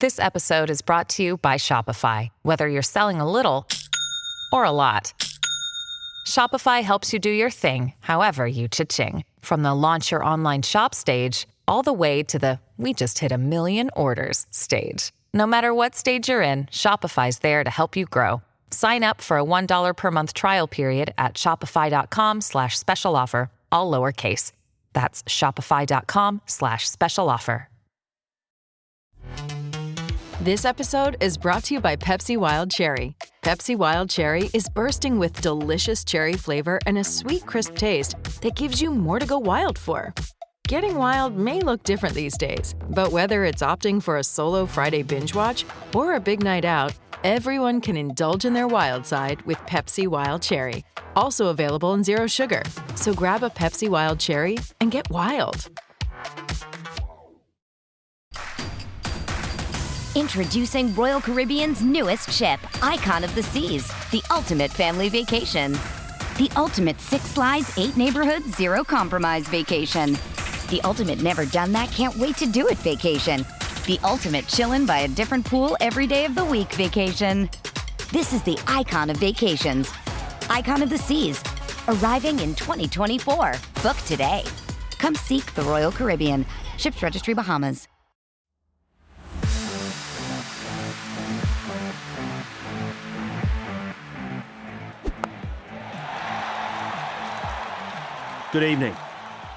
This episode is brought to you by Shopify. Whether you're selling a little or a lot, Shopify helps you do your thing, however you cha-ching. From the launch your online shop stage, all the way to the we just hit 1 million orders stage. No matter what stage you're in, Shopify's there to help you grow. Sign up for a $1 per month trial period at shopify.com/special offer, all lowercase. That's shopify.com/special offer. This episode is brought to you by Pepsi Wild Cherry. Pepsi Wild Cherry is bursting with delicious cherry flavor and a sweet, crisp taste that gives you more to go wild for. Getting wild may look different these days, but whether it's opting for a solo Friday binge watch or a big night out, everyone can indulge in their wild side with Pepsi Wild Cherry. Also available in Zero Sugar. So grab a Pepsi Wild Cherry and get wild. Introducing Royal Caribbean's newest ship, Icon of the Seas, the ultimate family vacation. The ultimate 6 slides, 8 neighborhoods, 0 compromise vacation. The ultimate never done that, can't wait to do it vacation. The ultimate chillin' by a different pool every day of the week vacation. This is the Icon of Vacations. Icon of the Seas, arriving in 2024. Book today. Come seek the Royal Caribbean. Ships Registry, Bahamas. Good evening.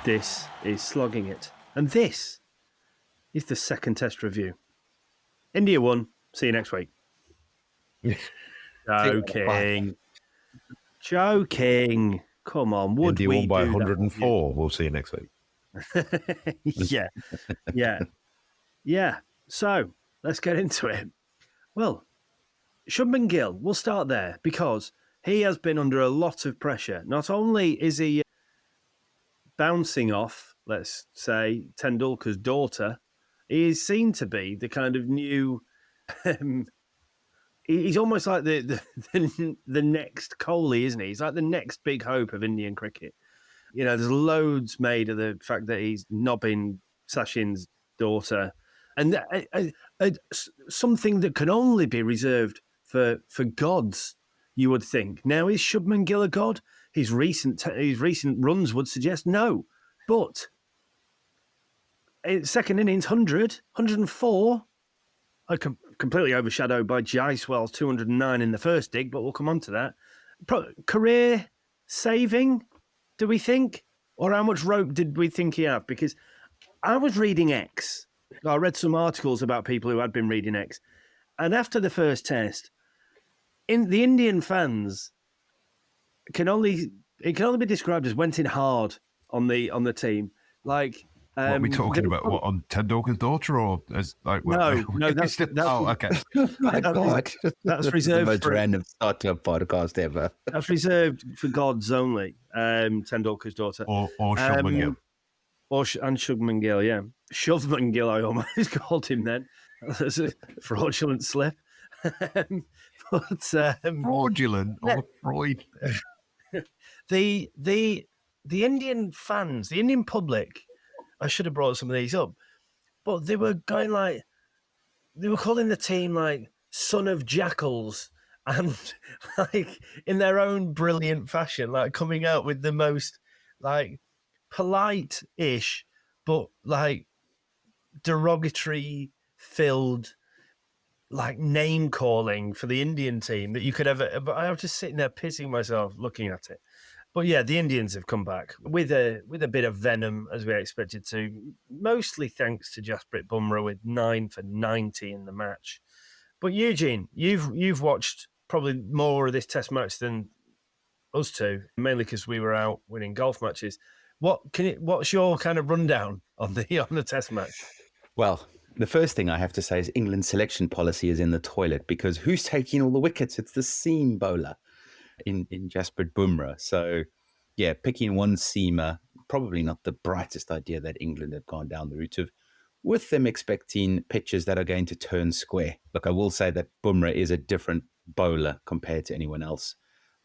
This is Slogging It. And this is the second test review. India won. See you next week. Joking. Joking. Come on. Would India we won by do 104. That? We'll see you next week. Yeah. So let's get into it. Well, Shubman Gill, we'll start there because he has been under a lot of pressure. Not only is he bouncing off, let's say, Tendulkar's daughter, he is seen to be the kind of new... he's almost like the next Kohli, isn't he? He's like the next big hope of Indian cricket. You know, there's loads made of the fact that he's knobbing Sachin's daughter. And something that can only be reserved for gods, you would think. Now, is Shubman Gill a god? His recent runs would suggest no. But second innings, 104. Completely overshadowed by Jaiswal's 209 in the first dig, but we'll come on to that. Career saving, do we think? Or how much rope did we think he had? Because I was reading X. I read some articles about people who had been reading X. And after the first test, the Indian fans... It can only be described as went in hard on the team. Like, what are we talking about? What, on Tendulkar's daughter, or as like? No, that's oh, okay. My God, that's reserved the most for random start to a podcast ever. That's reserved for gods only. Tendulkar's daughter, or Shubman Gill, and Shubman Gill, yeah, Shubman Gill. I almost called him then. That's a fraudulent slip. Fraudulent or Freud? The Indian fans, the Indian public, I should have brought some of these up, but they were going like, they were calling the team like son of jackals, and like in their own brilliant fashion, like coming out with the most like polite-ish, but like derogatory filled like name calling for the Indian team that you could ever. But I was just sitting there pissing myself looking at it. But yeah, the Indians have come back with a bit of venom as we expected to, mostly thanks to Jasprit Bumrah with 9 for 90 in the match. But Eugene, you've watched probably more of this Test match than us two, mainly because we were out winning golf matches. What's your kind of rundown on the Test match? Well, the first thing I have to say is England's selection policy is in the toilet, because who's taking all the wickets? It's the seam bowler in Jasprit Bumrah. So, yeah, picking one seamer, probably not the brightest idea that England have gone down the route of, with them expecting pitches that are going to turn square. Look, I will say that Bumrah is a different bowler compared to anyone else.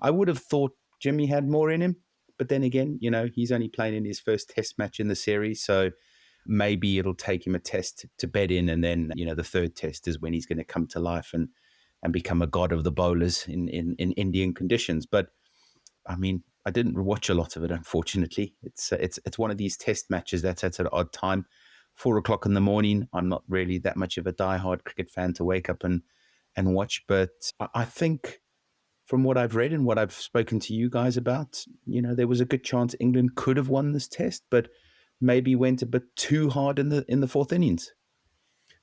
I would have thought Jimmy had more in him, but then again, he's only playing in his first Test match in the series, so maybe it'll take him a test to bed in, and then the third test is when he's going to come to life and become a god of the bowlers in Indian conditions. But I mean, I didn't watch a lot of it, unfortunately. It's one of these test matches that's at an odd time, 4:00 in the morning. I'm not really that much of a diehard cricket fan to wake up and watch, but I think from what I've read and what I've spoken to you guys about, there was a good chance England could have won this test, but maybe went a bit too hard in the fourth innings.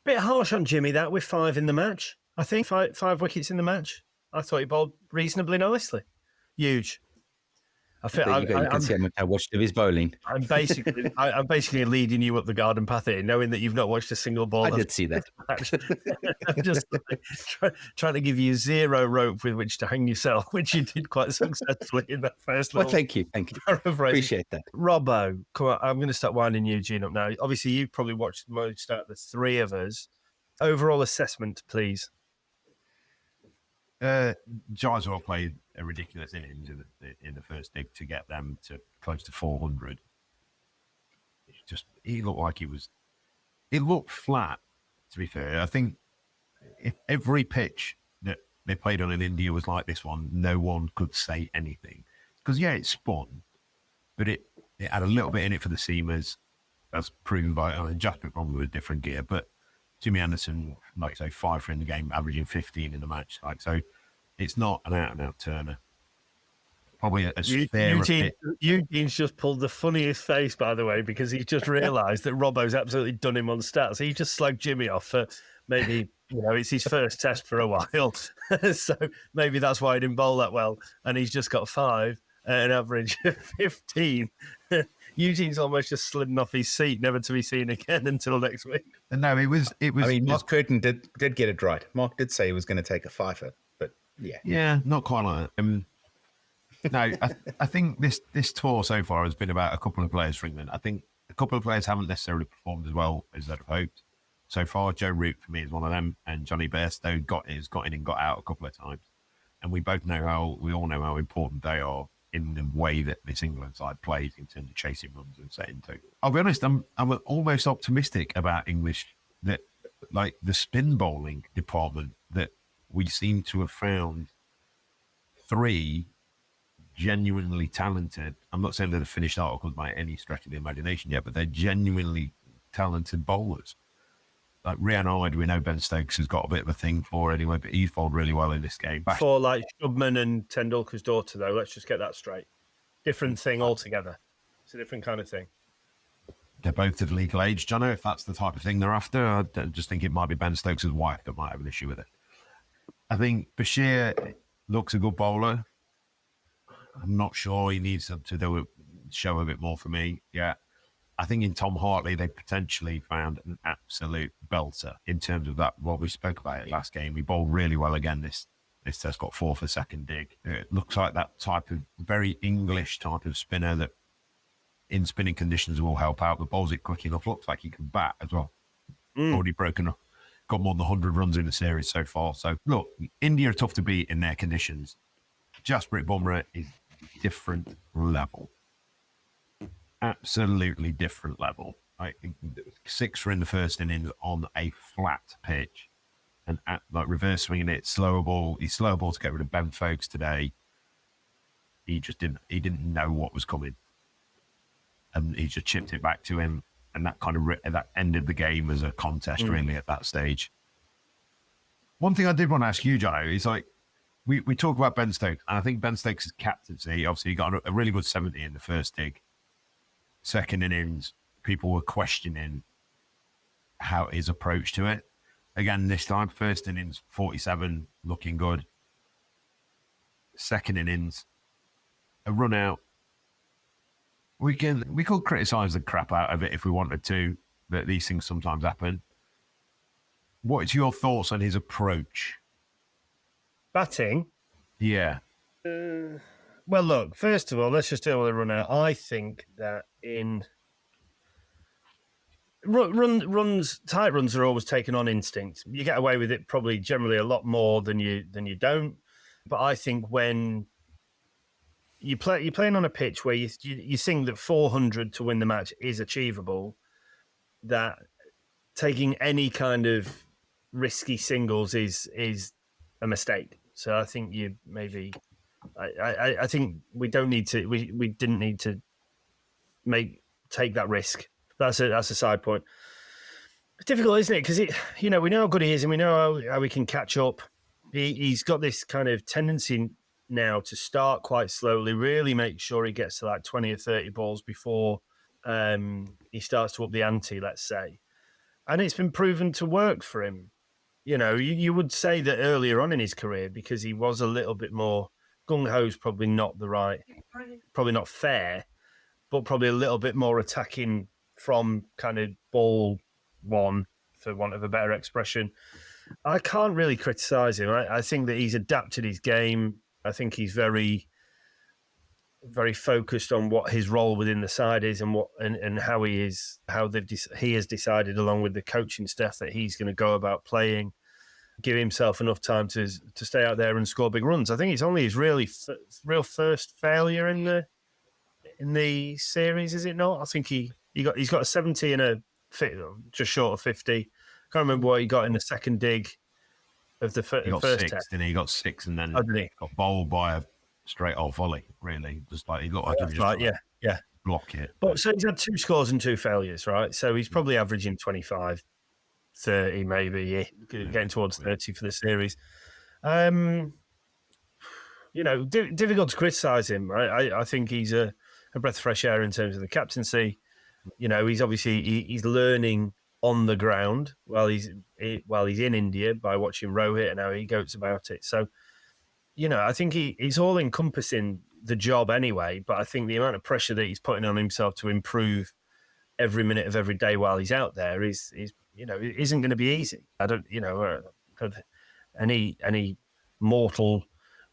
Bit harsh on Jimmy that with 5 in the match. I think five wickets in the match. I thought he bowled reasonably nicely. Huge. I feel There you go. You can see how much I watched of his bowling. I'm basically leading you up the garden path here, knowing that you've not watched a single ball. I did see that. I'm just trying to give you zero rope with which to hang yourself, which you did quite successfully in that first. Well, thank you. Appreciate that. Robbo, come on, I'm going to start winding Eugene up now. Obviously, you've probably watched most out of the three of us. Overall assessment, please. Jaiswal played a ridiculous innings in the first dig to get them to close to 400. He looked like it looked flat, to be fair. I think if every pitch that they played on in India was like this one, no one could say anything. Because, it spun, but it had a little bit in it for the seamers. That's proven by, Jasper probably was different gear, but Jimmy Anderson, like I say, 5 for in the game, averaging 15 in the match. So it's not an out-and-out turner. Probably as fair a fit. Eugene's just pulled the funniest face, by the way, because he's just realised that Robbo's absolutely done him on stats. He just slagged Jimmy off for maybe, it's his first test for a while. So maybe that's why he didn't bowl that well. And he's just got 5 at an average of 15. Eugene's almost just slidden off his seat, never to be seen again until next week. No, it was. I mean, Mark Curtin did get it right. Mark did say he was going to take a 5-er, but yeah. Yeah, not quite like that. No, I think this tour so far has been about a couple of players for England. I think a couple of players haven't necessarily performed as well as they'd have hoped. So far, Joe Root for me is one of them, and Johnny Bairstow got in and got out a couple of times. And we all know how important they are in the way that this England side plays in terms of chasing runs and setting to. I'll be honest, I'm almost optimistic about English, that like the spin bowling department, that we seem to have found 3 genuinely talented. I'm not saying they're the finished articles by any stretch of the imagination yet, but they're genuinely talented bowlers. Like Rian Hyde, we know Ben Stokes has got a bit of a thing for anyway, but he's bowled really well in this game. For like Shubman and Tendulkar's daughter, though, let's just get that straight. Different thing altogether. It's a different kind of thing. They're both of legal age, Jono, if that's the type of thing they're after. I just think it might be Ben Stokes' wife that might have an issue with it. I think Bashir looks a good bowler. I'm not sure he needs to show a bit more for me. Yeah. I think in Tom Hartley, they potentially found an absolute belter in terms of that. What we spoke about it last game. He bowled really well again. This test got 4 for second dig. It looks like that type of very English type of spinner that in spinning conditions will help out. The bowls it quick enough. Looks like he can bat as well. Already got more than 100 runs in the series so far. So look, India are tough to beat in their conditions. Jasprit Bumrah is different level. Absolutely different level. 6 for in the first innings on a flat pitch, and like reverse swinging it, slower ball. He's slower ball to get rid of Ben Foakes today. He just didn't know what was coming, and he just chipped it back to him, and that kind of that ended the game as a contest really at that stage. One thing I did want to ask you, Jono, is like we talk about Ben Stokes, and I think Ben Stokes' captaincy, obviously he got a really good 70 in the first dig. Second innings, people were questioning how his approach to it. Again, this time, first innings, 47, looking good. Second innings, a run out. We could criticise the crap out of it if we wanted to, but these things sometimes happen. What's your thoughts on his approach? Batting? Yeah. Well, look, first of all, let's just deal with the run out. I think that in tight runs are always taken on instinct. You get away with it probably generally a lot more than you don't. But I think when you're playing on a pitch where you think that 400 to win the match is achievable, that taking any kind of risky singles is a mistake. So I think you maybe, I think we don't need to, we didn't need to take that risk. That's a side point. It's difficult, isn't it? Because we know how good he is, and we know how he can catch up. He's got this kind of tendency now to start quite slowly, really make sure he gets to like 20 or 30 balls before he starts to up the ante, let's say. And it's been proven to work for him. You would say that earlier on in his career, because he was a little bit more gung-ho, is probably not fair, but probably a little bit more attacking from kind of ball one, for want of a better expression. I can't really criticize him. I think that he's adapted his game. I think he's very, very focused on what his role within the side is, and how he has decided, along with the coaching staff, that he's going to go about playing, give himself enough time to stay out there and score big runs. I think it's only his real first failure in the series, is it not? I think he's got a 70 and just short of 50. Can't remember what he got in the second dig of the first test. And he got 6, and then got bowled by a straight off volley. Really, just like he got. That's right. Yeah. Block it. But so he's had 2 scores and 2 failures, right? So he's probably averaging 25, 30, maybe getting towards 30 for the series. Difficult to criticise him. I think he's a breath of fresh air in terms of the captaincy. He's obviously he's learning on the ground while he's in India by watching Rohit and how he goes about it. So, I think he's all encompassing the job anyway. But I think the amount of pressure that he's putting on himself to improve every minute of every day while he's out there is it isn't going to be easy. I don't, any mortal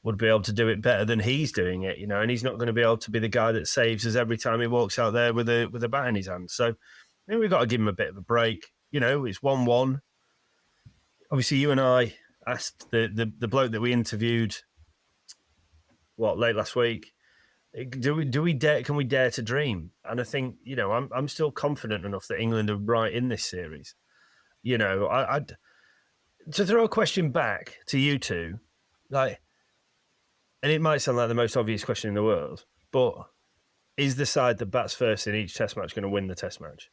would be able to do it better than he's doing it, and he's not going to be able to be the guy that saves us every time he walks out there with a bat in his hand. So I think we've got to give him a bit of a break. It's 1-1. Obviously, you and I asked the bloke that we interviewed, late last week, can we dare to dream? And I think, I'm still confident enough that England are right in this series. I'd to throw a question back to you two, and it might sound like the most obvious question in the world, but is the side that bats first in each test match going to win the test match?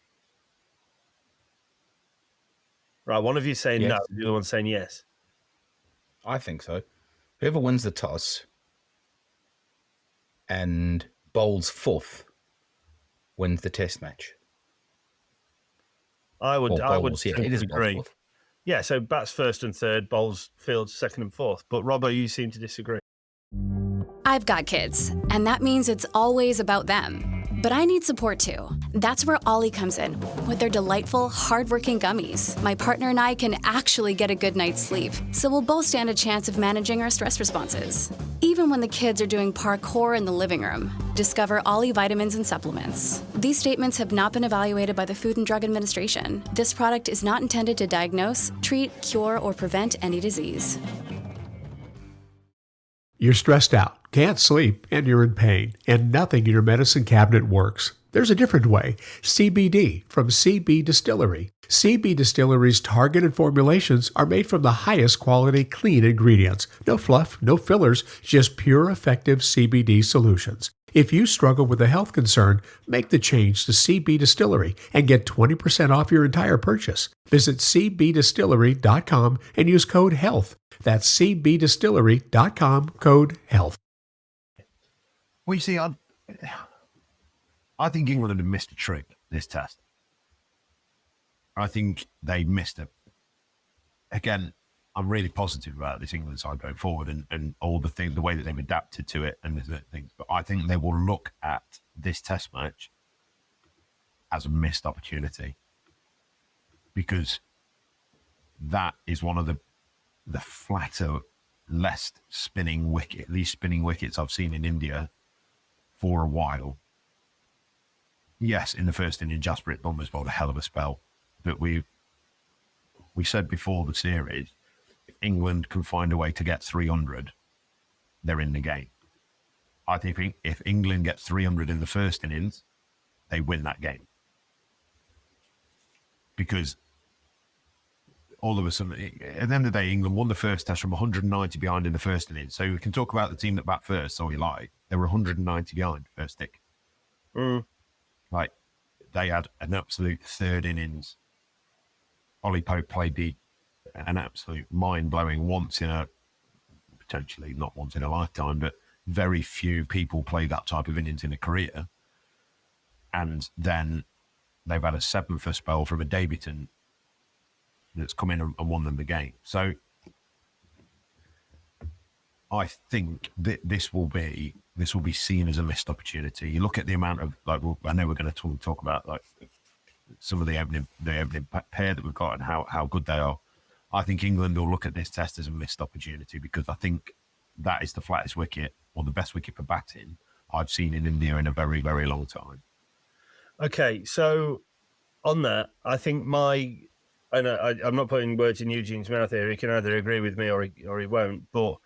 Right, one of you saying yes. no, the other one saying yes. I think so. Whoever wins the toss and bowls 4th wins the test match. I would it is agree. Yeah, so bats first and third, bowls fields second and fourth. But Robbo, you seem to disagree. I've got kids, and that means it's always about them. But I need support too. That's where Ollie comes in. With their delightful, hardworking gummies, my partner and I can actually get a good night's sleep, so we'll both stand a chance of managing our stress responses. Even when the kids are doing parkour in the living room, discover Ollie vitamins and supplements. These statements have not been evaluated by the Food and Drug Administration. This product is not intended to diagnose, treat, cure, or prevent any disease. You're stressed out, can't sleep, and you're in pain, and nothing in your medicine cabinet works. There's a different way. CBD from CB Distillery. CB Distillery's targeted formulations are made from the highest quality clean ingredients. No fluff, no fillers, just pure effective CBD solutions. If you struggle with a health concern, make the change to CB Distillery and get 20% off your entire purchase. Visit cbdistillery.com and use code HEALTH. That's cbdistillery.com, code HEALTH. Well, you see, I think England have missed a trick this test. I think they missed it. Again, I'm really positive about this England side going forward and all the way that they've adapted to it and the things. But I think they will look at this test match as a missed opportunity, because that is one of the flatter, least spinning wickets I've seen in India for a while. Yes, in the first inning, Jasprit Bumrah's bowled a hell of a spell, but we said before the series, if England can find a way to get 300, they're in the game. I think if England get 300 in the first innings, they win that game. because all of a sudden, at the end of the day, England won the first test from 190 behind in the first innings. So we can talk about the team that bat first, all you like. They were 190 behind first stick. Like, they had an absolute third innings. Ollie Pope played an absolute mind-blowing potentially not once in a lifetime, but very few people play that type of innings in a career. And then they've had a 7th spell from a debutant that's come in and won them the game. So I think that this will be seen as a missed opportunity. You look at the amount of, like, I know we're going to talk about like some of the opening pair that we've got and how good they are. I think England will look at this test as a missed opportunity because I think that is the flattest wicket or the best wicket for batting I've seen in India in a very, very long time. Okay, so on that, I think I'm not putting words in Eugene's mouth here. He can either agree with me or he won't. But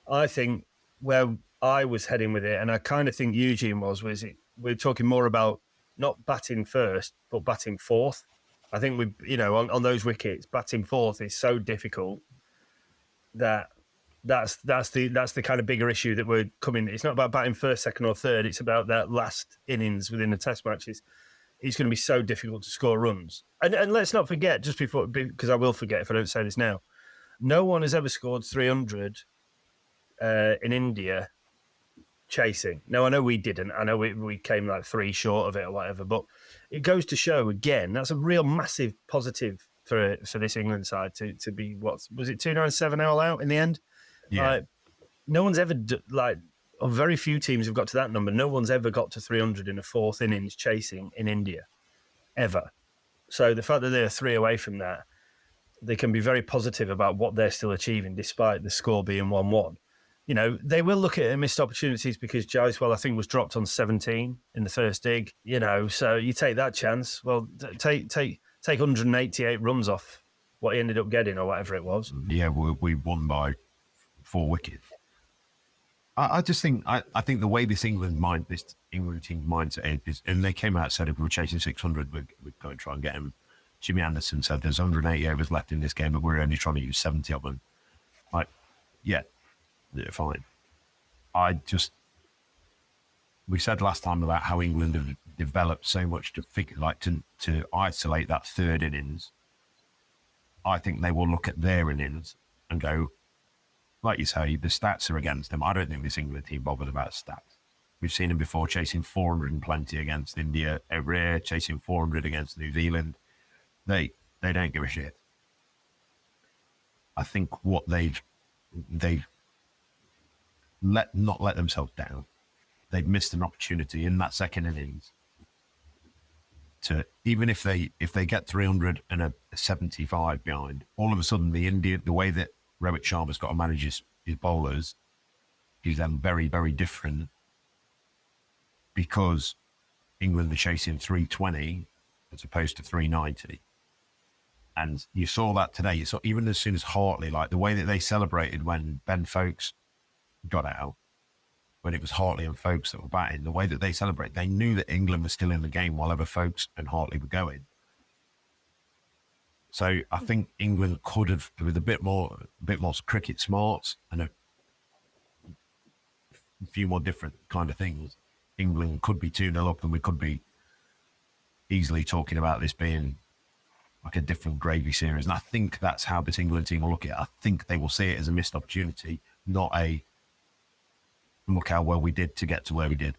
I think where I was heading with it, and I kind of think Eugene we're talking more about not batting first, but batting fourth. I think on those wickets, batting fourth is so difficult that's the kind of bigger issue that we're coming. It's not about batting first, second, or third. It's about that last innings within the Test matches. It's going to be so difficult to score runs. And let's not forget, just before, because I will forget if I don't say this now, no one has ever scored 300 in India chasing. Now, I know we didn't. I know we came like 3 short of it or whatever, but it goes to show, again, that's a real massive positive for this England side to be, what was it, 297 all out in the end? Yeah. No one's ever, or very few teams have got to that number. No one's ever got to 300 in a fourth innings chasing in India, ever. So the fact that they're 3 away from that, they can be very positive about what they're still achieving despite the score being 1-1. They will look at missed opportunities because Jaiswal, I think, was dropped on 17 in the first dig. So you take that chance. Well, take 188 runs off what he ended up getting or whatever it was. Yeah, we won by 4 wickets. I just think I think the way this England team mindset is, and they came out and said if we were chasing 600, we'd go and try and get him. Jimmy Anderson said there's 180 overs left in this game, but we're only trying to use 70 of them. Yeah, fine. We said last time about how England have developed so much to figure, to isolate that third innings. I think they will look at their innings and go, like you say, the stats are against them. I don't think this England team bothered about stats. We've seen them before chasing 400 and plenty against India every year, chasing 400 against New Zealand. They don't give a shit. I think what they've not let themselves down. They've missed an opportunity in that second innings to, even if they get 300 and a 75 behind, all of a sudden the way that Rohit Sharma's got to manage his bowlers is then very, very different because England are chasing 320 as opposed to 390. And you saw that today. You saw even as soon as Hartley, like the way that they celebrated when Ben Folkes got out, when it was Hartley and Folkes that were batting, the way that they celebrated, they knew that England was still in the game while ever Folkes and Hartley were going. So I think England could have, with a bit more cricket smarts and a few more different kind of things, England could be 2-0 up and we could be easily talking about this being like a different gravy series. And I think that's how this England team will look at it. I think they will see it as a missed opportunity, not a look how well we did to get to where we did.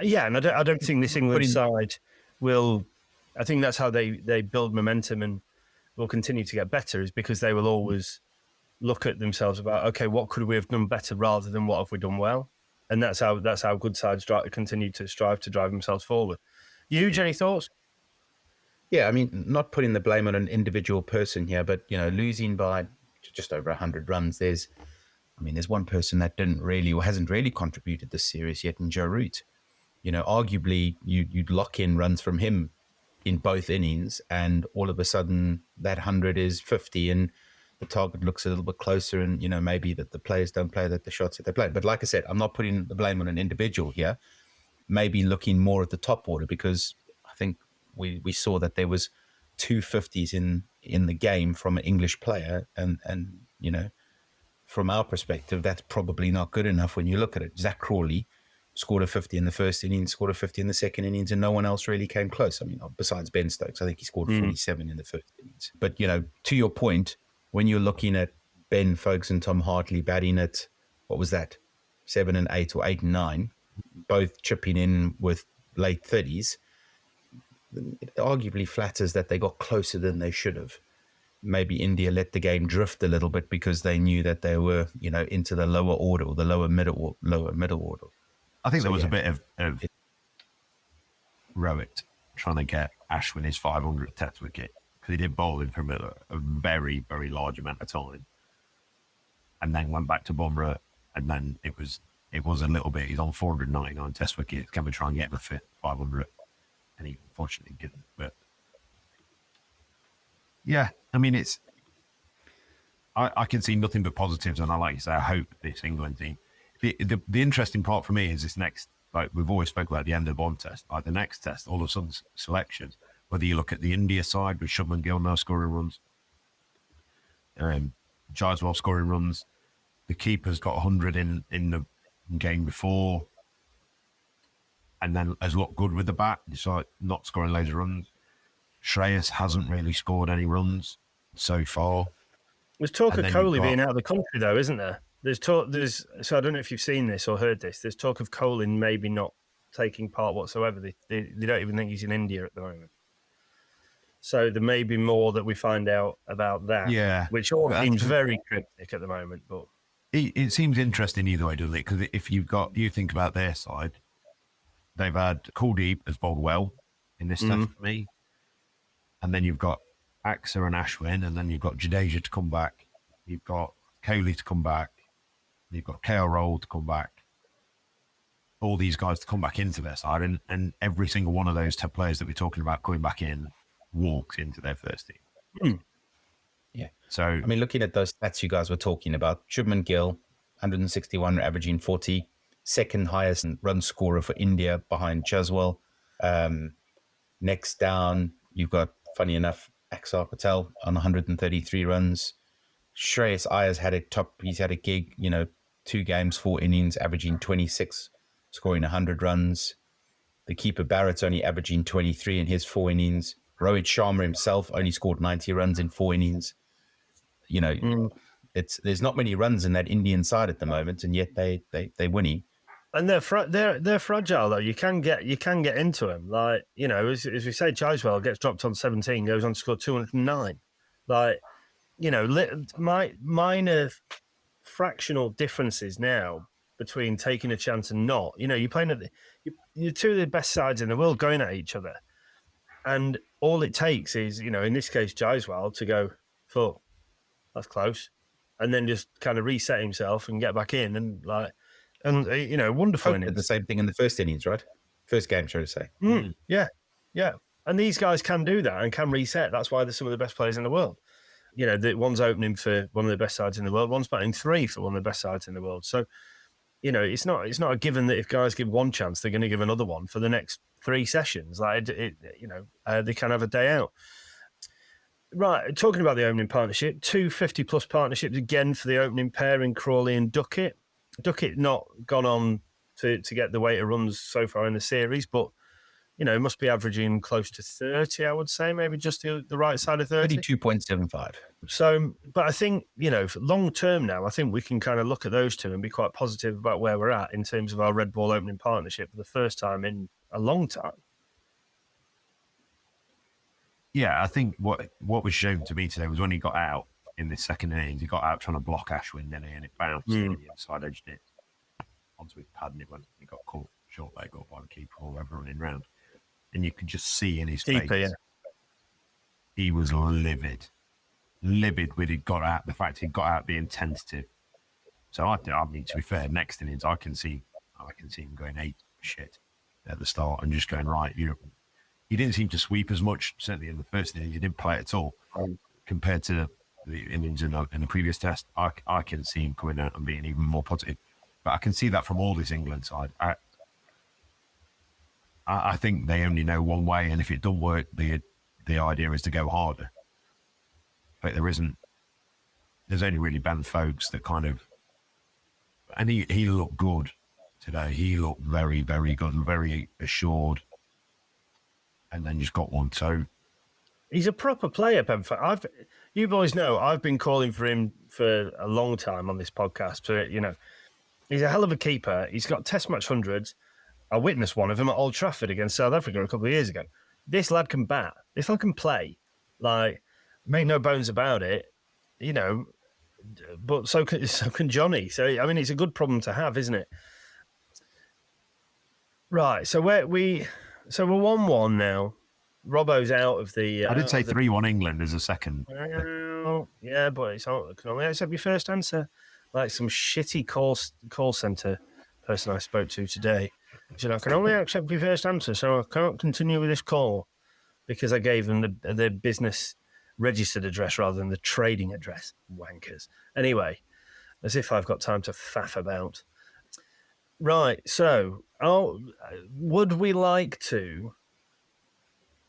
Yeah, and I don't think this England side will. I think that's how they build momentum and will continue to get better, is because they will always look at themselves about, okay, what could we have done better rather than what have we done well? And that's how good sides continue to strive to drive themselves forward. Any thoughts? Yeah, I mean, not putting the blame on an individual person here, but losing by just over 100 runs, there's one person that hasn't really contributed this series yet, in Joe Root. Arguably you'd lock in runs from him in both innings, and all of a sudden that 100 is 50 and the target looks a little bit closer, and maybe that the players don't play the shots that they play. But like I said, I'm not putting the blame on an individual here. Maybe looking more at the top order, because I think we saw that there was 250s in the game from an English player, and you know, from our perspective, that's probably not good enough when you look at it. Zach Crawley scored a 50 in the first innings, scored a 50 in the second innings, and no one else really came close. I mean, besides Ben Stokes, I think he scored 47 in the first innings. But, you know, to your point, when you're looking at Ben Foakes and Tom Hartley batting at, what was that, 7 and 8 or 8 and 9, both chipping in with late 30s, it arguably flatters that they got closer than they should have. Maybe India let the game drift a little bit because they knew that they were, you know, into the lower order or the lower middle order. I think there was a bit of Rowett trying to get Ashwin his 500th Test wicket, because he did bowl him for a very, very large amount of time, and then went back to Bumrah, and then it was a little bit. He's on 499 Test wickets. Can we try and get him a fit 500? And he unfortunately didn't. But yeah, I mean, it's I can see nothing but positives, and I like to say I hope this England team. The interesting part for me is this next, like we've always spoken about the end of one test, like the next test, all of a sudden selections, whether you look at the India side with Shubman Gill now scoring runs, Jaiswal scoring runs, the keeper's got 100 in the game before, and then has looked good with the bat, despite not scoring loads of runs. Shreyas hasn't really scored any runs so far. There's talk of Kohli being out of the country, though, isn't there? So I don't know if you've seen this or heard this. There's talk of Kohli maybe not taking part whatsoever. They don't even think he's in India at the moment. So there may be more that we find out about that. Yeah, which all seems very cryptic at the moment. But it seems interesting either way, doesn't it? Because if you think about their side, they've had Kuldeep has bowled well in this test for me, and then you've got Axar and Ashwin, and then you've got Jadeja to come back, you've got Kohli to come back, you've got KL Rahul to come back, all these guys to come back into their side, and every single one of those 10 players that we're talking about coming back in walks into their first team. Yeah. So, I mean, looking at those stats you guys were talking about, Shubman Gill, 161, averaging 40, second highest run scorer for India behind Jaiswal. Next down, you've got, funny enough, Axar Patel on 133 runs. Shreyas Iyer's had he's had a gig, 2 games, 4 innings, averaging 26, scoring 100 runs. The keeper Barrett's only averaging 23 in his 4 innings. Rohit Sharma himself only scored 90 runs in 4 innings. There's not many runs in that Indian side at the moment, and yet they're winning. And they're fragile though. You can get into them. Like, as we say, Jaiswal gets dropped on 17, goes on to score 209. Like, minor fractional differences now between taking a chance and not. You're playing you're 2 of the best sides in the world going at each other, and all it takes is, in this case, Jaiswal to go, "Fuck, that's close," and then just kind of reset himself and get back in, and wonderful innings. Did the same thing in the first innings, right? First game, should I say? Yeah. And these guys can do that and can reset. That's why they're some of the best players in the world. One's opening for one of the best sides in the world. One's batting 3 for one of the best sides in the world. So, it's not a given that if guys give one chance, they're going to give another one for the next 3 sessions. Like, they can have a day out. Right, talking about the opening partnership, 2 50-plus partnerships again for the opening pair in Crawley and Duckett. Duckett not gone on to get the weight of runs so far in the series, but must be averaging close to 30, I would say, maybe just the right side of 30. 32.75. So, but I think, for long term now, I think we can kind of look at those 2 and be quite positive about where we're at in terms of our red ball opening partnership for the first time in a long time. Yeah, I think what was shown to me today was when he got out in the second innings, he got out trying to block Ashwin, and it bounced on the inside, edged it onto his pad, and it got caught short leg up by the keeper or whoever running round. And you could just see in his face, he was livid with the fact he got out being tentative. So I mean, to be fair, next innings I can see him going ape shit at the start and just going right. He didn't seem to sweep as much. Certainly in the first inning, he didn't play at all compared to the innings in the previous test. I can see him coming out and being even more positive. But I can see that from all this England side. I think they only know one way, and if it doesn't work, they the idea is to go harder. But there's only really Ben Folks that kind of, and he looked good today. He looked very, very good and very assured. And then just got one. So he's a proper player, Ben Folks. You boys know I've been calling for him for a long time on this podcast. So, he's a hell of a keeper. He's got Test match hundreds. I witnessed one of them at Old Trafford against South Africa a couple of years ago. This lad can bat. This lad can play. Like, make no bones about it, but so can Jonnie. So, I mean, it's a good problem to have, isn't it? Right. So we're 1-1 now. Robbo's out of the... I did say 3-1 England as a second. Yeah, but it's all, can only accept your first answer. Like some shitty call centre person I spoke to today. He said, I can only accept your first answer, so I can't continue with this call because I gave them the business registered address rather than the trading address. Wankers. Anyway, as if I've got time to faff about. Right, so would we like to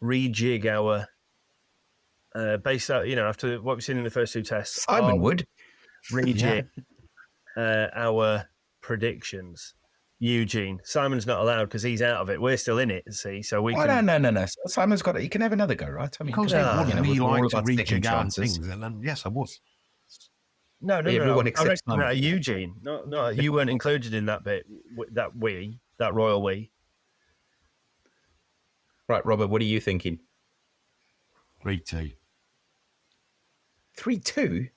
rejig our based out, after what we've seen in the first two tests? Simon would rejig our predictions. Eugene, Simon's not allowed because he's out of it. We're still in it, see? So we can... No. Simon's got it. He can have another go, right? I mean, we like to rejig our things, and then yes, I would. No. Everyone except Simon. No, Eugene. No, you weren't included in that bit. That royal we. Right, Robert, what are you thinking? 3-2. 3-2?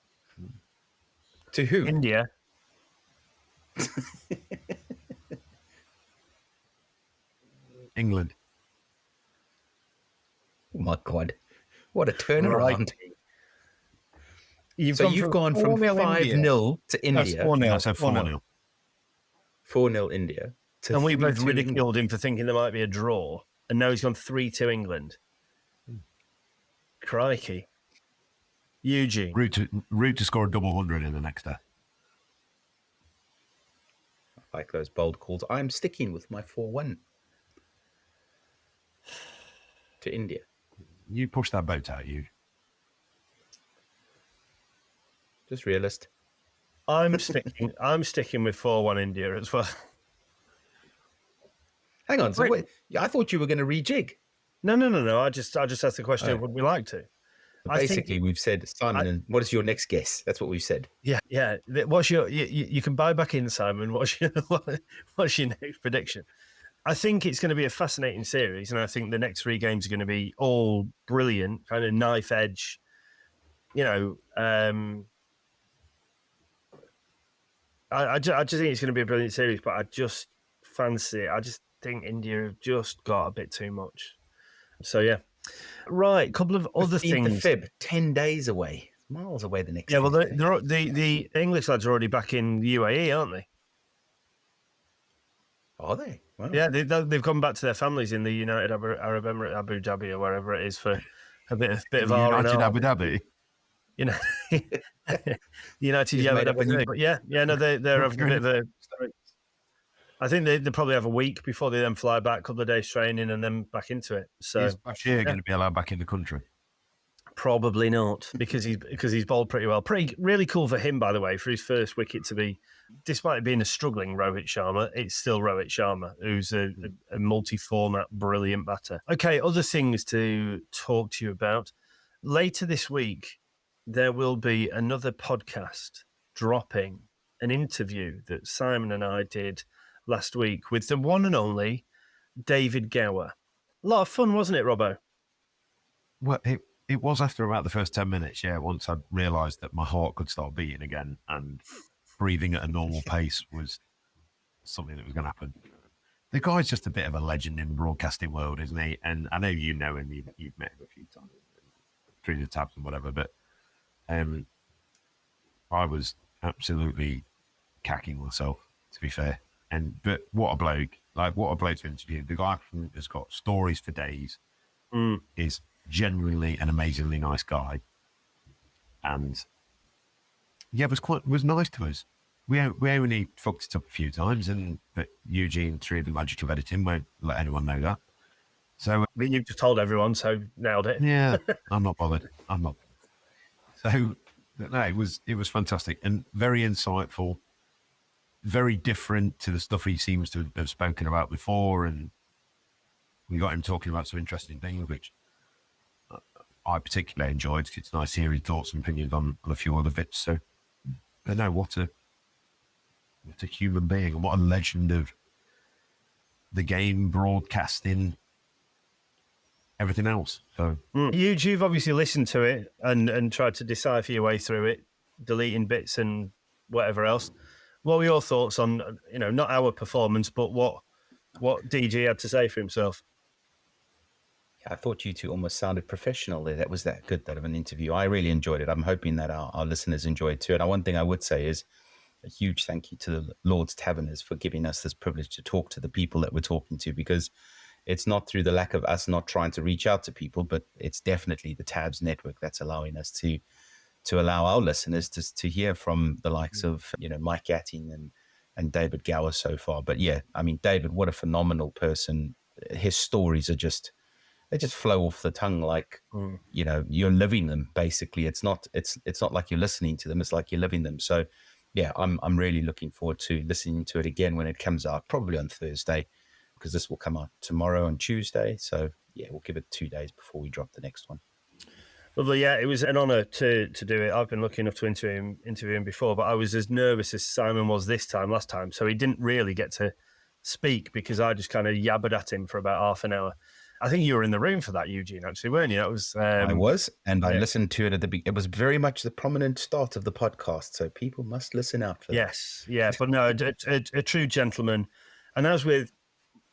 To who? India. England. Oh my God. What a turnaround. Right. You've gone from 5-0 to India. That's 4-0. I said 4-0. 4-0 India. And we both ridiculed him for thinking there might be a draw. And now he's gone 3-2 England. Crikey. Eugene. Route to score a double 100 in the next day. I like those bold calls. I'm sticking with my 4-1 to India. You push that boat out, you. Just realist. I'm sticking with 4-1 India as well. Hang on. So wait, I thought you were going to rejig. No. I just asked the question, would we like to? Basically, we've said, Simon, and what is your next guess? That's what we've said. Yeah. What's your? You can buy back in, Simon. What's your next prediction? I think it's going to be a fascinating series, and I think the next 3 games are going to be all brilliant, kind of knife edge. I just think it's going to be a brilliant series, but I just fancy it. I just think India have just got a bit too much. So yeah. Right, couple of other things. Feb, 10 days away, miles away. The next. Yeah, well, the English lads are already back in the UAE, aren't they? Are they? Wow. Yeah, they've gone back to their families in the United Arab Emirates, Abu Dhabi, or wherever it is, for a bit of United Abu Dhabi. United Abu Dhabi. But yeah. No, they're having a bit of a. I think they probably have a week before they then fly back, a couple of days training, and then back into it. So is Bashir going to be allowed back in the country? Probably not, because he's bowled pretty well. Really cool for him, by the way, for his first wicket to be, despite it being a struggling Rohit Sharma, it's still Rohit Sharma, who's a multi-format, brilliant batter. Okay, other things to talk to you about. Later this week, there will be another podcast dropping, an interview that Simon and I did last week with the one and only David Gower. A lot of fun, wasn't it, Robbo? Well, it was after about the first 10 minutes, yeah, once I realised that my heart could start beating again and breathing at a normal pace was something that was going to happen. The guy's just a bit of a legend in the broadcasting world, isn't he? And I know you know him, you've met him a few times through the tabs and whatever, but I was absolutely cacking myself, to be fair. But what a bloke to interview. The guy has got stories for days, is genuinely an amazingly nice guy, and yeah, was nice to us. We only fucked it up a few times, but Eugene, through the magic of editing, won't let anyone know that. So I mean, you've just told everyone, so nailed it. yeah, I'm not bothered. I'm not. So no, it was fantastic and very insightful, very different to the stuff he seems to have spoken about before, and we got him talking about some interesting things, which I particularly enjoyed. It's nice to hear his thoughts and opinions on a few other bits. So, but no, what a human being and what a legend of the game, broadcasting, everything else. So You've obviously listened to it and tried to decipher your way through it, deleting bits and whatever else. What were your thoughts on, not our performance, but what DG had to say for himself? I thought you two almost sounded professional there. That was that good, that of an interview. I really enjoyed it. I'm hoping that our listeners enjoy it too. And one thing I would say is a huge thank you to the Lord's Taverners for giving us this privilege to talk to the people that we're talking to, because it's not through the lack of us not trying to reach out to people, but it's definitely the Tabs network that's allowing us to allow our listeners to hear from the likes of, Mike Gatting and David Gower so far. But yeah, I mean, David, what a phenomenal person. His stories are they just flow off the tongue like, you're living them. Basically, it's not like you're listening to them. It's like you're living them. So yeah, I'm really looking forward to listening to it again when it comes out, probably on Thursday, because this will come out tomorrow on Tuesday. So yeah, we'll give it 2 days before we drop the next one. Lovely. Yeah, it was an honour to do it. I've been lucky enough to interview him before, but I was as nervous as Simon was last time. So he didn't really get to speak because I just kind of yabbered at him for about half an hour. I think you were in the room for that, Eugene, actually, weren't you? That was. I was, and I listened to it at the beginning. It was very much the prominent start of the podcast, so people must listen out for that. Yes, yeah, but no, a true gentleman. And as with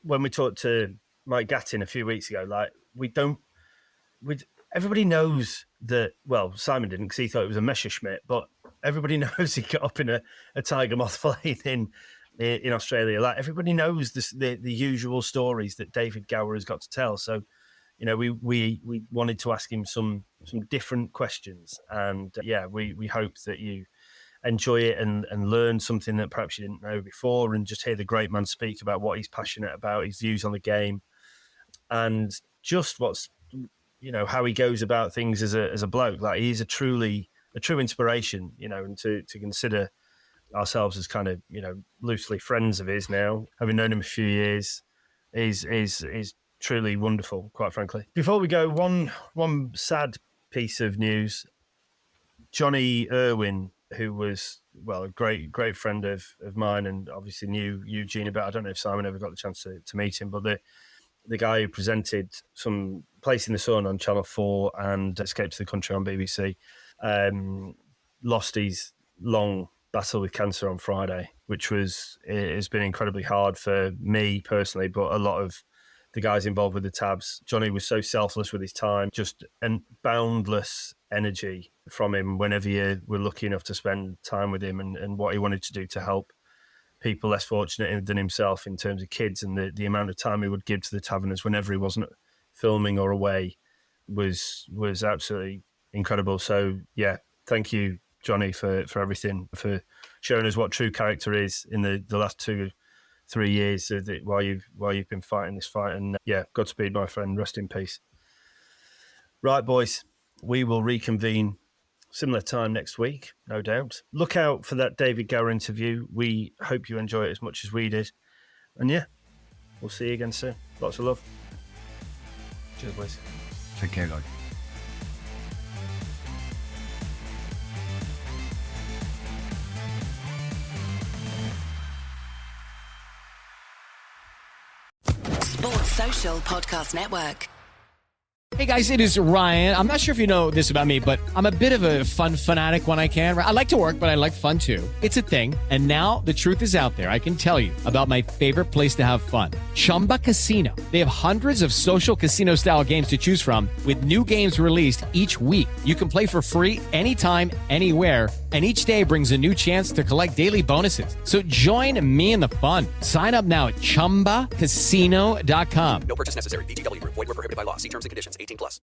when we talked to Mike Gattin a few weeks ago, like everybody knows that. Well, Simon didn't because he thought it was a Messerschmitt, but everybody knows he got up in a tiger moth plane in Australia. Like everybody knows the usual stories that David Gower has got to tell. So, we wanted to ask him some different questions, and we hope that you enjoy it and learn something that perhaps you didn't know before, and just hear the great man speak about what he's passionate about, his views on the game, and just how he goes about things as a bloke. Like he's a true inspiration, and to consider ourselves as kind of loosely friends of his now, having known him a few years, is truly wonderful, quite frankly. Before we go, one sad piece of news: Jonnie Irwin, who was a great friend of mine, and obviously knew Eugene about. I don't know if Simon ever got the chance to meet him, but the guy who presented some Place in the Sun on Channel 4 and Escape to the Country on BBC, lost his long battle with cancer on Friday, which has been incredibly hard for me personally, but a lot of the guys involved with the Tabs. Jonnie was so selfless with his time, just a boundless energy from him whenever you were lucky enough to spend time with him, and what he wanted to do to help people less fortunate than himself in terms of kids, and the amount of time he would give to the Taverners whenever he wasn't filming or away was absolutely incredible. So yeah, thank you, Jonnie, for everything, for showing us what true character is in the last 2-3 years while you've been fighting this fight. And Godspeed, my friend. Rest in peace. Right, boys, we will reconvene similar time next week, no doubt. Look out for that David Gower interview. We hope you enjoy it as much as we did. And we'll see you again soon. Lots of love. Cheers, boys. Take care, guys. Sports Social Podcast Network. Hey guys, it is Ryan. I'm not sure if you know this about me, but I'm a bit of a fun fanatic when I can. I like to work, but I like fun too. It's a thing. And now the truth is out there. I can tell you about my favorite place to have fun. Chumba Casino. They have hundreds of social casino style games to choose from with new games released each week. You can play for free anytime, anywhere. And each day brings a new chance to collect daily bonuses. So join me in the fun. Sign up now at ChumbaCasino.com. No purchase necessary. VGW Group. Void where prohibited by law. See terms and conditions. 18+.